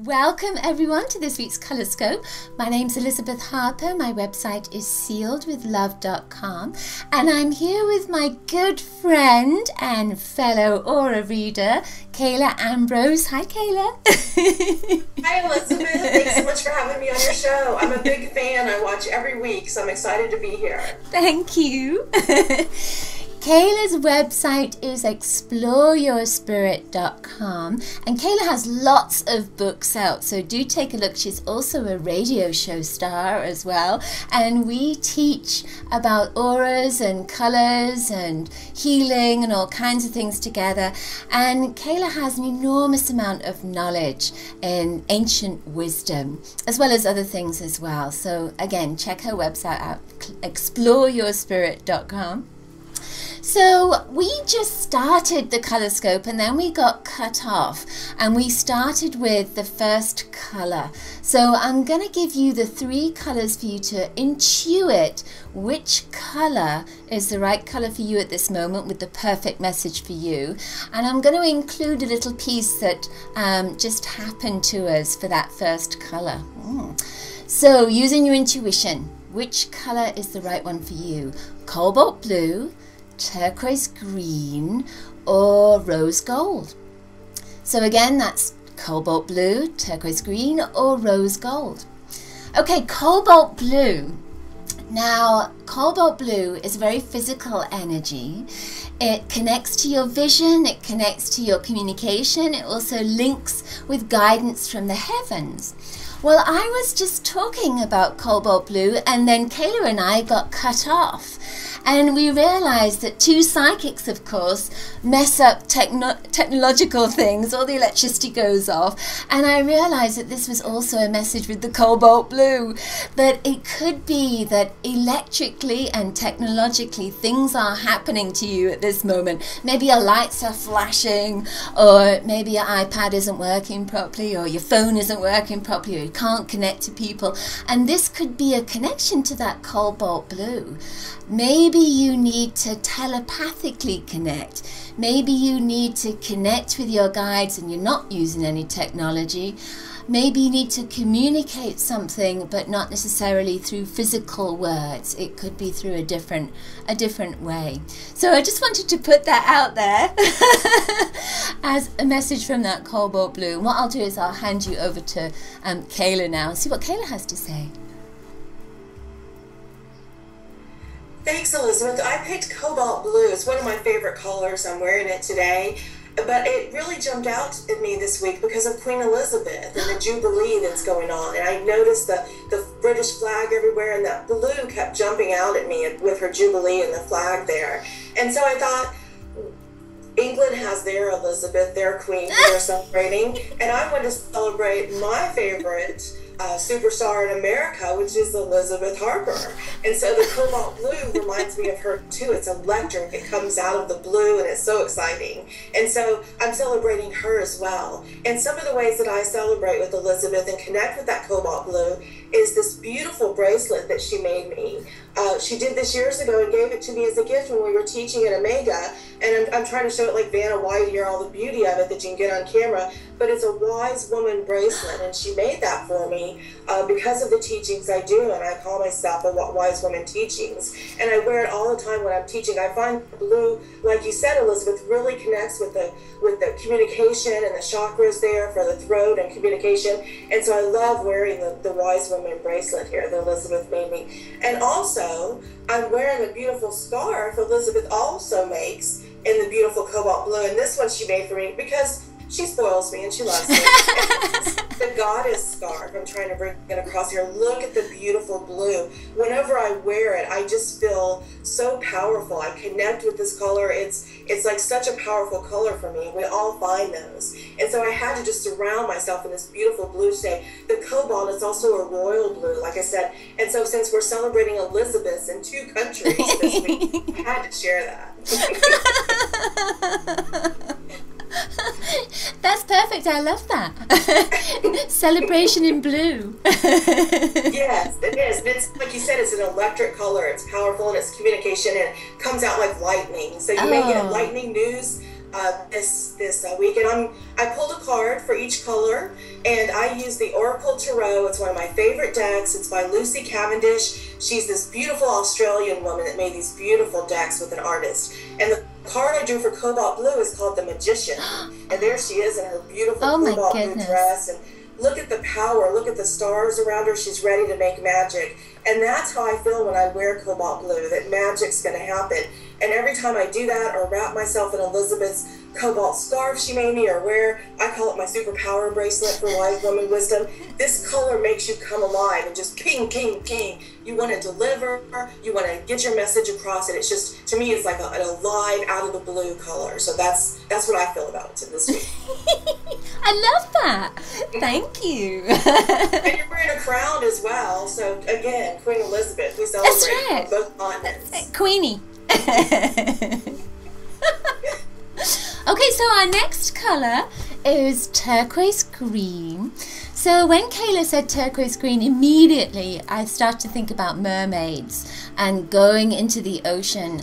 Welcome everyone to this week's Colorscope. My name's Elizabeth Harper. My website is sealedwithlove.com, and I'm here with my good friend and fellow aura reader, Kayla Ambrose. Hi, Kayla. Hi, Elizabeth. Thanks so much for having me on your show. I'm a big fan. I watch every week, so I'm excited to be here. Thank you. Kayla's website is exploreyourspirit.com, and Kayla has lots of books out, so do take a look. She's also a radio show star as well, and we teach about auras and colors and healing and all kinds of things together. And Kayla has an enormous amount of knowledge in ancient wisdom as well as other things as well. So again, check her website out, exploreyourspirit.com. So we just started the Colorscope and then we got cut off, and we started with the first color. So I'm going to give you the 3 colors for you to intuit which color is the right color for you at this moment with the perfect message for you. And I'm going to include a little piece that just happened to us for that first color. So using your intuition, which color is the right one for you? Cobalt blue, turquoise green, or rose gold? So again, that's cobalt blue, turquoise green, or rose gold. Okay, cobalt blue. Now, cobalt blue is very physical energy. It connects to your vision, it connects to your communication, it also links with guidance from the heavens. Well, I was just talking about cobalt blue, and then Kayla and I got cut off. And we realized that 2 psychics, of course, mess up technological things. All the electricity goes off. And I realized that this was also a message with the cobalt blue, that it could be that electrically and technologically things are happening to you at this moment. Maybe your lights are flashing, or maybe your iPad isn't working properly, or your phone isn't working properly, or you can't connect to people. And this could be a connection to that cobalt blue. Maybe you need to telepathically connect. Maybe you need to connect with your guides and you're not using any technology. Maybe you need to communicate something, but not necessarily through physical words. It could be through a different way. So I just wanted to put that out there as a message from that cobalt blue. And what I'll do is I'll hand you over to Kayla now and see what Kayla has to say. Thanks, Elizabeth. I picked cobalt blue. It's one of my favorite colors. I'm wearing it today. But it really jumped out at me this week because of Queen Elizabeth and the Jubilee that's going on. And I noticed the British flag everywhere, and that blue kept jumping out at me with her Jubilee and the flag there. And so I thought, England has their Elizabeth, their Queen, who they're celebrating. And I want to celebrate my favorite superstar in America, which is Elizabeth Harper. And so the cobalt blue reminds me of her too. It's electric. It comes out of the blue and it's so exciting. And so I'm celebrating her as well. And some of the ways that I celebrate with Elizabeth and connect with that cobalt blue is this beautiful bracelet that she made me. She did this years ago and gave it to me as a gift when we were teaching at Omega. And I'm trying to show it like Vanna White here, all the beauty of it that you can get on camera. But it's a wise woman bracelet, and she made that for me because of the teachings I do, and I call myself a wise woman teachings. And I wear it all the time when I'm teaching. I find blue, like you said, Elizabeth, really connects with the communication and the chakras there for the throat and communication. And so I love wearing the wise woman bracelet here that Elizabeth made me. And also, I'm wearing a beautiful scarf Elizabeth also makes in the beautiful cobalt blue. And this one she made for me because she spoils me and she loves me. The goddess scarf, I'm trying to bring it across here. Look at the beautiful blue. Whenever I wear it, I just feel so powerful. I connect with this color. It's like such a powerful color for me. We all find those. And so I had to just surround myself in this beautiful blue today. The cobalt is also a royal blue, like I said. And so since we're celebrating Elizabeths in 2 countries this week, I had to share that. That's perfect. I love that. Celebration in blue. Yes, it is. It's like you said, it's an electric color. It's powerful and it's communication, and it comes out like lightning. So you may get lightning news this week, and I pulled a card for each color, and I used the Oracle Tarot. It's one of my favorite decks. It's by Lucy Cavendish. She's this beautiful Australian woman that made these beautiful decks with an artist. And the card I drew for Cobalt Blue is called the Magician, and there she is in her beautiful Cobalt Blue dress, and look at the power, look at the stars around her. She's ready to make magic. And that's how I feel when I wear Cobalt Blue, that magic's going to happen. And every time I do that, or wrap myself in Elizabeth's Cobalt scarf she made me, or wear, I call it my superpower bracelet for wise woman wisdom, this color makes you come alive and just ping, ping, ping. You want to deliver, you want to get your message across, and it's just, to me, it's like an alive, out of the blue color. So that's what I feel about it this week. I love that. Thank you. And you're wearing a crown as well. So again, Queen Elizabeth, we celebrate on both continents. Queenie. Okay, so our next color is turquoise green. So when Kayla said turquoise green, immediately I started to think about mermaids and going into the ocean.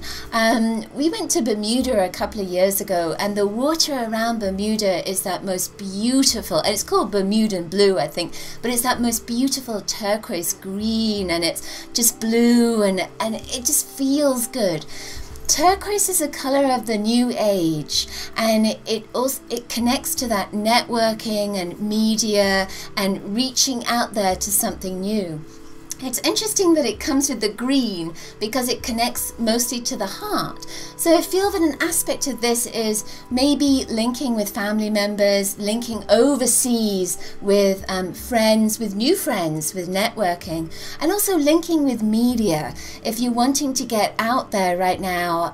We went to Bermuda a couple of years ago, and the water around Bermuda is that most beautiful, and it's called Bermudan blue, I think, but it's that most beautiful turquoise green, and it's just blue, and it just feels good. Turquoise is a color of the new age, and it connects to that networking and media and reaching out there to something new. It's interesting that it comes with the green because it connects mostly to the heart. So I feel that an aspect of this is maybe linking with family members, linking overseas with friends, with new friends, with networking, and also linking with media. If you're wanting to get out there right now,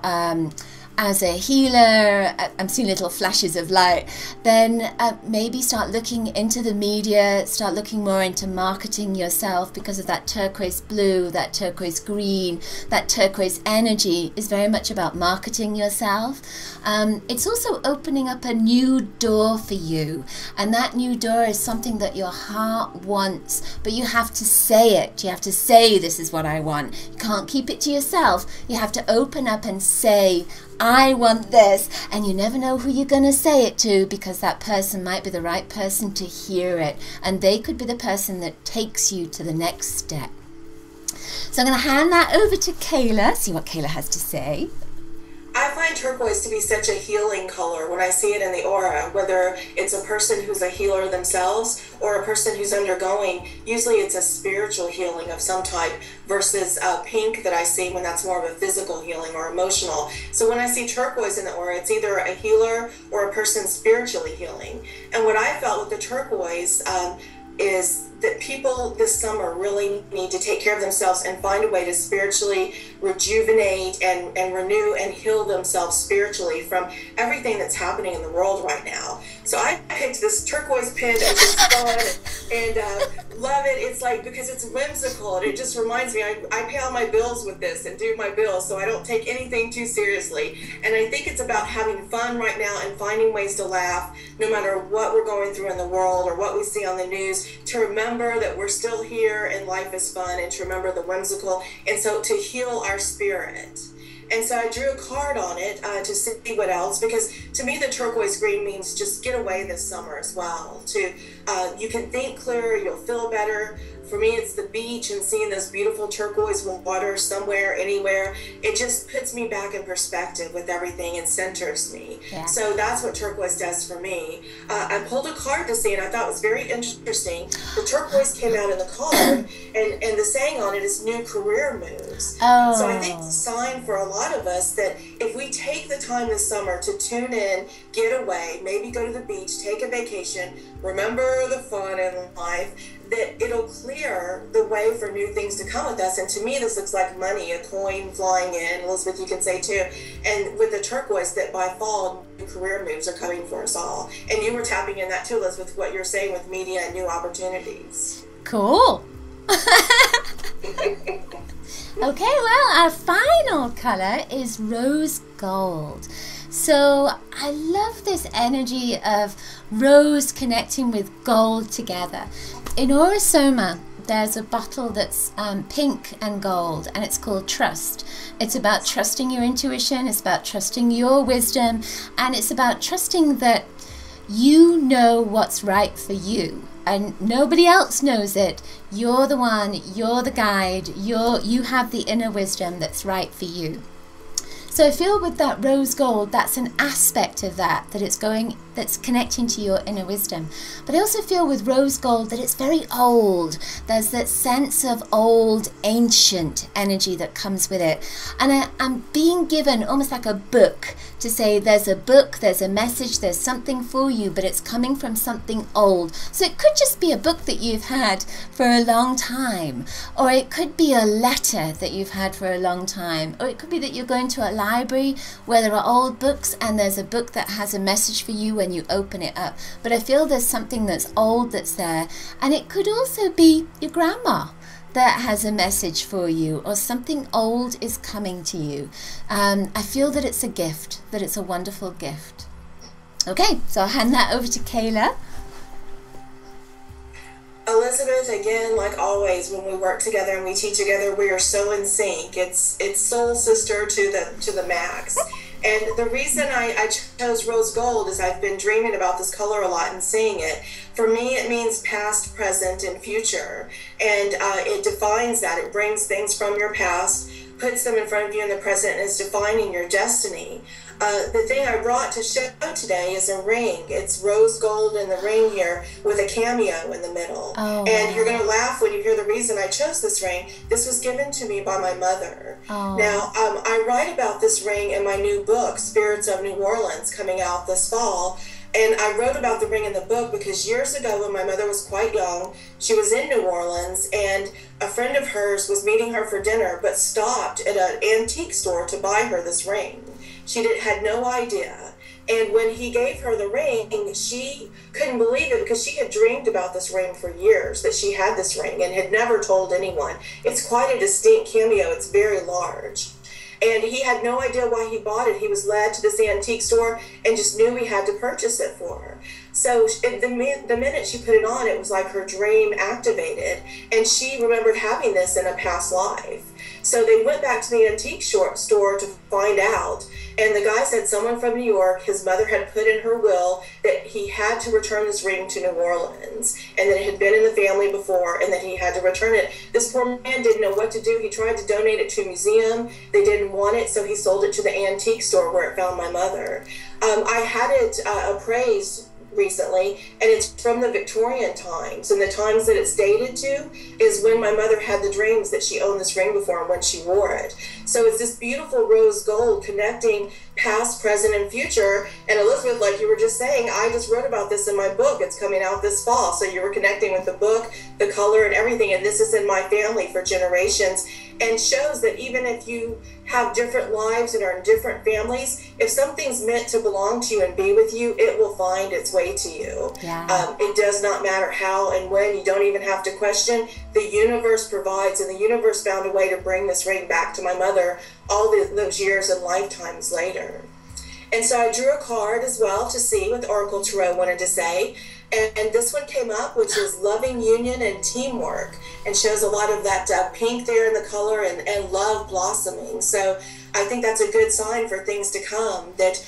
as a healer, I'm seeing little flashes of light, then maybe start looking into the media, start looking more into marketing yourself, because of that turquoise blue, that turquoise green, that turquoise energy is very much about marketing yourself. It's also opening up a new door for you, and that new door is something that your heart wants, but you have to say it. You have to say, this is what I want. You can't keep it to yourself. You have to open up and say, I want this, and you never know who you're going to say it to, because that person might be the right person to hear it, and they could be the person that takes you to the next step. So I'm going to hand that over to Kayla, see what Kayla has to say. I find turquoise to be such a healing color when I see it in the aura, whether it's a person who's a healer themselves or a person who's undergoing. Usually it's a spiritual healing of some type versus pink that I see when that's more of a physical healing or emotional. So when I see turquoise in the aura, it's either a healer or a person spiritually healing. And what I felt with the turquoise is that people this summer really need to take care of themselves and find a way to spiritually rejuvenate and renew and heal themselves spiritually from everything that's happening in the world right now. So I picked this turquoise pen that's just fun and love it. It's like, because it's whimsical, and it just reminds me, I pay all my bills with this and do my bills, so I don't take anything too seriously. And I think it's about having fun right now and finding ways to laugh no matter what we're going through in the world or what we see on the news, to remember that we're still here and life is fun, and to remember the whimsical, and so to heal our spirit. And so I drew a card on it to see what else, because to me the turquoise green means just get away this summer as well. You can think clearer, you'll feel better. For me, it's the beach and seeing those beautiful turquoise water somewhere, anywhere. It just puts me back in perspective with everything and centers me. Yeah. So that's what turquoise does for me. I pulled a card to see, and I thought it was very interesting. The turquoise came out in the card, and the saying on it is new career moves. Oh. So I think it's a sign for a lot of us that if we take the time this summer to tune in, get away, maybe go to the beach, take a vacation, remember the fun in life, that it'll clear the way for new things to come with us. And to me, this looks like money, a coin flying in. Elizabeth, you can say too. And with the turquoise, that by fall, new career moves are coming for us all. And you were tapping in that too, Elizabeth, what you're saying with media and new opportunities. Cool. Okay, well, our final color is rose gold. So I love this energy of rose connecting with gold together. In Aura Soma, there's a bottle that's pink and gold, and it's called Trust. It's about trusting your intuition, it's about trusting your wisdom, and it's about trusting that you know what's right for you. And nobody else knows it. You're the one, you're the guide, you have the inner wisdom that's right for you. So I feel with that rose gold, that's an aspect of that's connecting to your inner wisdom. But I also feel with rose gold that it's very old. There's that sense of old, ancient energy that comes with it. And I'm being given almost like a book to say there's a book, there's a message, there's something for you, but it's coming from something old. So it could just be a book that you've had for a long time, or it could be a letter that you've had for a long time, or it could be that you're going to a library where there are old books and there's a book that has a message for you when you open it up. But I feel there's something that's old that's there, and it could also be your grandma that has a message for you, or something old is coming to you. I feel that it's a gift, that it's a wonderful gift. Okay, so I'll hand that over to Kayla. Elizabeth, again, like always, when we work together and we teach together, we are so in sync. It's soul sister to the max. And the reason I chose rose gold is I've been dreaming about this color a lot and seeing it. For me, it means past, present, and future. And it defines that. It brings things from your past, puts them in front of you in the present, and is defining your destiny. The thing I brought to show today is a ring. It's rose gold in the ring here with a cameo in the middle. Oh, and you're going to laugh when you hear the reason I chose this ring. This was given to me by my mother. Oh. Now, I write about this ring in my new book, Spirits of New Orleans, coming out this fall. And I wrote about the ring in the book because years ago when my mother was quite young, she was in New Orleans, and a friend of hers was meeting her for dinner but stopped at an antique store to buy her this ring. She had no idea. And when he gave her the ring, she couldn't believe it because she had dreamed about this ring for years, that she had this ring, and had never told anyone. It's quite a distinct cameo. It's very large. And he had no idea why he bought it. He was led to this antique store and just knew he had to purchase it for her. So the minute she put it on, it was like her dream activated. And she remembered having this in a past life. So they went back to the antique store to find out. And the guy said someone from New York, his mother had put in her will that he had to return this ring to New Orleans, and that it had been in the family before, and that he had to return it. This poor man didn't know what to do. He tried to donate it to a museum. They didn't want it, so he sold it to the antique store where it found my mother. I had it appraised recently, and it's from the Victorian times, and the times that it's dated to is when my mother had the dreams that she owned this ring before and when she wore it. So it's this beautiful rose gold connecting past, present, and future. And Elizabeth, like you were just saying, I just wrote about this in my book. It's coming out this fall, so you were connecting with the book, the color, and everything. And this is in my family for generations, and shows that even if you have different lives and are in different families, if something's meant to belong to you and be with you, it will find its way to you. Yeah. It does not matter how and when. You don't even have to question. The universe provides, and the universe found a way to bring this ring back to my mother all those years and lifetimes later. And so I drew a card as well to see what the Oracle Tarot wanted to say. And this one came up, which is loving union and teamwork, and shows a lot of that pink there in the color, and love blossoming. So I think that's a good sign for things to come, that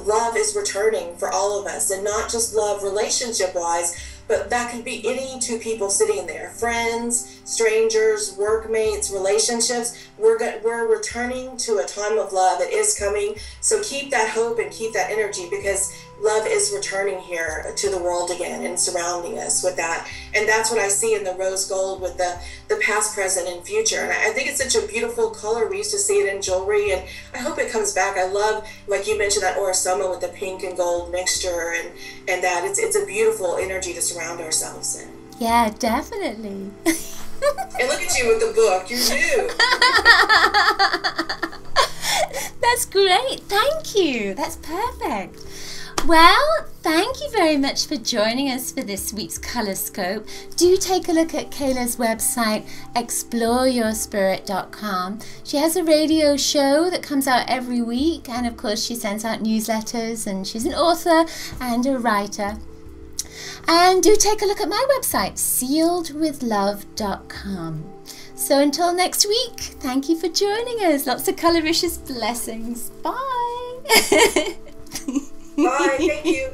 love is returning for all of us, and not just love relationship-wise, but that could be any two people sitting there, friends, strangers, workmates, relationships. We're returning to a time of love. It is coming. So keep that hope and keep that energy, because love is returning here to the world again and surrounding us with that. And that's what I see in the rose gold with the past, present, and future. And I think it's such a beautiful color. We used to see it in jewelry, and I hope it comes back. I love, like you mentioned, that orasoma with the pink and gold mixture, and that it's a beautiful energy to surround ourselves in. Yeah, definitely. And look at you with the book. You're new. That's great. Thank you. That's perfect. Well, thank you very much for joining us for this week's Colorscope. Do take a look at Kayla's website, exploreyourspirit.com. She has a radio show that comes out every week, and of course she sends out newsletters, and she's an author and a writer. And do take a look at my website, sealedwithlove.com. So until next week, thank you for joining us. Lots of coloricious blessings. Bye. Bye. Thank you.